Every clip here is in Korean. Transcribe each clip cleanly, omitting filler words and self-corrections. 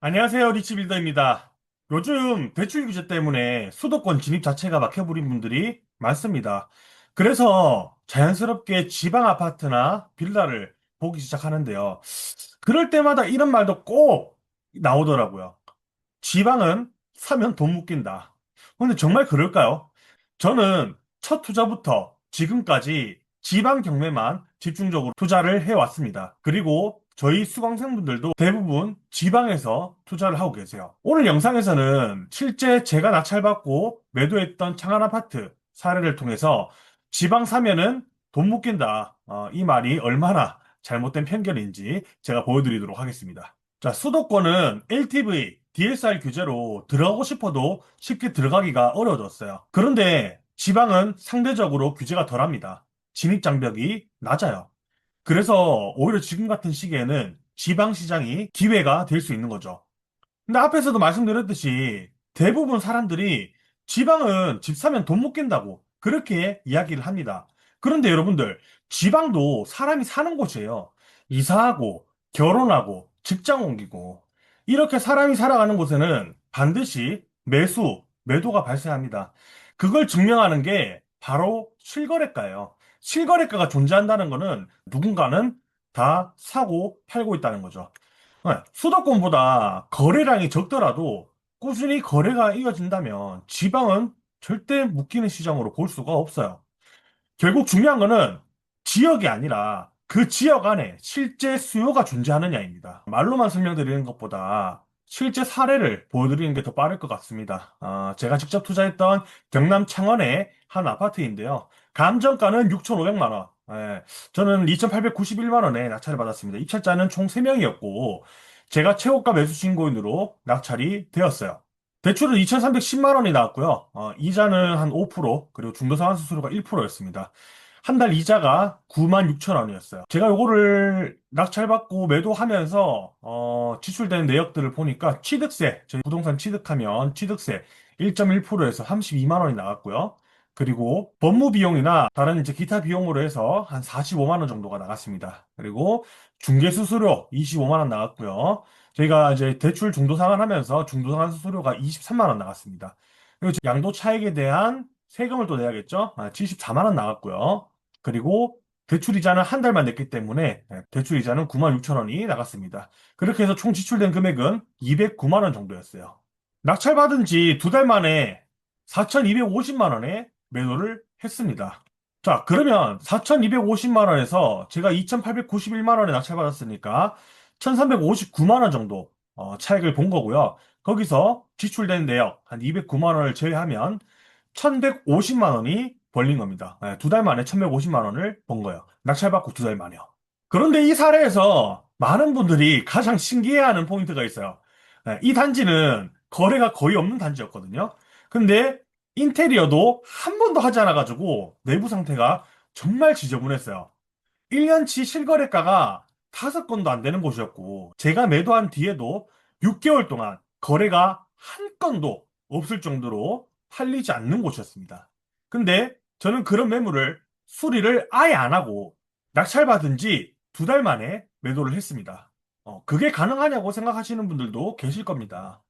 안녕하세요. 리치빌더입니다. 요즘 대출 규제 때문에 수도권 진입 자체가 막혀버린 분들이 많습니다. 그래서 자연스럽게 지방 아파트나 빌라를 보기 시작하는데요. 그럴 때마다 이런 말도 꼭 나오더라고요. 지방은 사면 돈 묶인다. 근데 정말 그럴까요? 저는 첫 투자부터 지금까지 지방 경매만 집중적으로 투자를 해왔습니다. 그리고 저희 수강생분들도 대부분 지방에서 투자를 하고 계세요. 오늘 영상에서는 실제 제가 낙찰받고 매도했던 창안 아파트 사례를 통해서 지방 사면은 돈 묶인다. 이 말이 얼마나 잘못된 편견인지 제가 보여드리도록 하겠습니다. 자, 수도권은 LTV, DSR 규제로 들어가고 싶어도 쉽게 들어가기가 어려워졌어요. 그런데 지방은 상대적으로 규제가 덜합니다. 진입 장벽이 낮아요. 그래서 오히려 지금 같은 시기에는 지방 시장이 기회가 될 수 있는 거죠. 근데 앞에서도 말씀드렸듯이 대부분 사람들이 지방은 집 사면 돈 못 깬다고 그렇게 이야기를 합니다. 그런데 여러분들, 지방도 사람이 사는 곳이에요. 이사하고, 결혼하고, 직장 옮기고, 이렇게 사람이 살아가는 곳에는 반드시 매도가 발생합니다. 그걸 증명하는 게 바로 실거래가예요. 실거래가가 존재한다는 것은 누군가는 다 사고 팔고 있다는 거죠. 네, 수도권보다 거래량이 적더라도 꾸준히 거래가 이어진다면 지방은 절대 묶이는 시장으로 볼 수가 없어요. 결국 중요한 거는 지역이 아니라 그 지역 안에 실제 수요가 존재하느냐입니다. 말로만 설명드리는 것보다 실제 사례를 보여드리는 게 더 빠를 것 같습니다. 제가 직접 투자했던 경남 창원의 한 아파트인데요. 감정가는 6,500만 원. 예, 저는 2,891만 원에 낙찰을 받았습니다. 입찰자는 총 3명이었고, 제가 최고가 매수 신고인으로 낙찰이 되었어요. 대출은 2,310만 원이 나왔고요. 이자는 한 5%, 그리고 중도상환 수수료가 1%였습니다. 한 달 이자가 9만 6천 원이었어요. 제가 요거를 낙찰받고 매도하면서 지출된 내역들을 보니까 취득세, 저희 부동산 취득하면 취득세 1.1%에서 32만 원이 나갔고요. 그리고 법무 비용이나 다른 이제 기타 비용으로 해서 한 45만 원 정도가 나갔습니다. 그리고 중개 수수료 25만 원 나갔고요. 저희가 이제 대출 중도 상환하면서 중도 상환 수수료가 23만 원 나갔습니다. 그리고 양도 차익에 대한 세금을 또 내야겠죠? 74만 원 나갔고요. 그리고 대출 이자는 한 달만 냈기 때문에 대출 이자는 9만 6천 원이 나갔습니다. 그렇게 해서 총 지출된 금액은 209만 원 정도였어요. 낙찰받은 지 두 달 만에 4,250만 원에 매도를 했습니다. 자, 그러면 4,250만 원에서 제가 2,891만 원에 낙찰받았으니까 1,359만 원 정도 차익을 본 거고요. 거기서 지출된 내역 한 209만 원을 제외하면 1,150만 원이 벌린 겁니다. 두 달 만에 1,150만 원을 번 거예요. 낙찰받고 두 달 만에요. 그런데 이 사례에서 많은 분들이 가장 신기해하는 포인트가 있어요. 이 단지는 거래가 거의 없는 단지였거든요. 근데 인테리어도 한 번도 하지 않아가지고 내부 상태가 정말 지저분했어요. 1년치 실거래가가 5건도 안 되는 곳이었고, 제가 매도한 뒤에도 6개월 동안 거래가 한 건도 없을 정도로 팔리지 않는 곳이었습니다. 근데 저는 그런 매물을 수리를 아예 안 하고 낙찰받은 지 두 달 만에 매도를 했습니다. 그게 가능하냐고 생각하시는 분들도 계실 겁니다.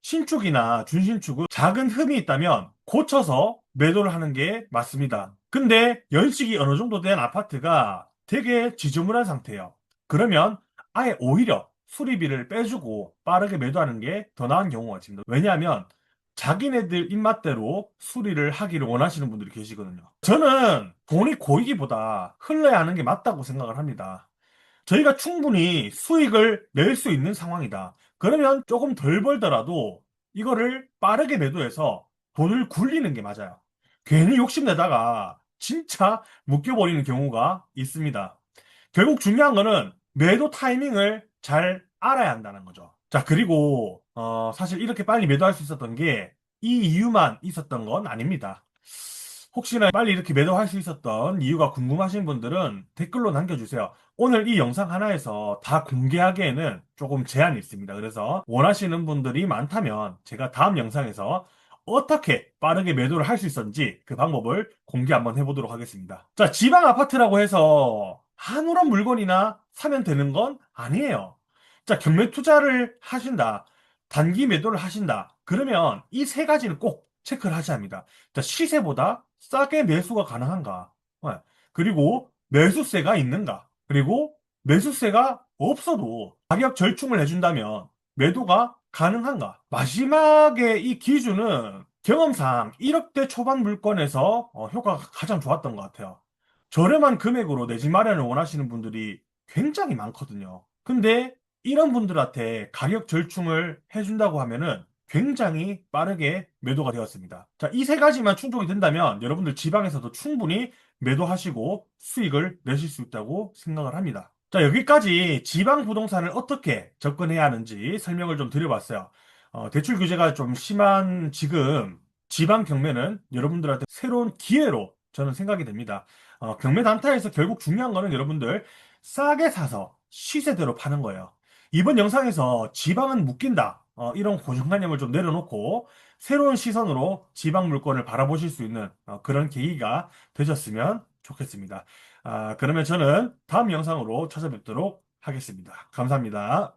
신축이나 준신축은 작은 흠이 있다면 고쳐서 매도를 하는 게 맞습니다. 근데 연식이 어느 정도 된 아파트가 되게 지저분한 상태예요. 그러면 아예 오히려 수리비를 빼주고 빠르게 매도하는 게 더 나은 경우가 있습니다. 왜냐하면 자기네들 입맛대로 수리를 하기를 원하시는 분들이 계시거든요. 저는 돈이 고이기보다 흘러야 하는 게 맞다고 생각을 합니다. 저희가 충분히 수익을 낼 수 있는 상황이다. 그러면 조금 덜 벌더라도 이거를 빠르게 매도해서 돈을 굴리는 게 맞아요. 괜히 욕심내다가 진짜 묶여버리는 경우가 있습니다. 결국 중요한 거는 매도 타이밍을 잘 알아야 한다는 거죠. 자, 그리고 사실 이렇게 빨리 매도할 수 있었던 게 이 이유만 있었던 건 아닙니다. 혹시나 빨리 이렇게 매도할 수 있었던 이유가 궁금하신 분들은 댓글로 남겨주세요. 오늘 이 영상 하나에서 다 공개하기에는 조금 제한이 있습니다. 그래서 원하시는 분들이 많다면 제가 다음 영상에서 어떻게 빠르게 매도를 할 수 있었는지 그 방법을 공개 한번 해보도록 하겠습니다. 자, 지방 아파트라고 해서 아무런 물건이나 사면 되는 건 아니에요. 자, 경매 투자를 하신다. 단기 매도를 하신다. 그러면 이 세 가지는 꼭 체크를 하셔야 합니다. 자, 시세보다 싸게 매수가 가능한가? 예. 그리고 매수세가 있는가? 그리고 매수세가 없어도 가격 절충을 해준다면 매도가 가능한가? 마지막에 이 기준은 경험상 1억대 초반 물건에서 효과가 가장 좋았던 것 같아요. 저렴한 금액으로 내 집 마련을 원하시는 분들이 굉장히 많거든요. 근데 이런 분들한테 가격 절충을 해준다고 하면은 굉장히 빠르게 매도가 되었습니다. 자, 이 세 가지만 충족이 된다면 여러분들 지방에서도 충분히 매도하시고 수익을 내실 수 있다고 생각을 합니다. 자, 여기까지 지방 부동산을 어떻게 접근해야 하는지 설명을 좀 드려봤어요. 대출 규제가 좀 심한 지금 지방 경매는 여러분들한테 새로운 기회로 저는 생각이 됩니다. 경매 단타에서 결국 중요한 거는 여러분들 싸게 사서 시세대로 파는 거예요. 이번 영상에서 지방은 묶인다. 이런 고정관념을 좀 내려놓고 새로운 시선으로 지방 물건을 바라보실 수 있는 그런 계기가 되셨으면 좋겠습니다. 그러면 저는 다음 영상으로 찾아뵙도록 하겠습니다. 감사합니다.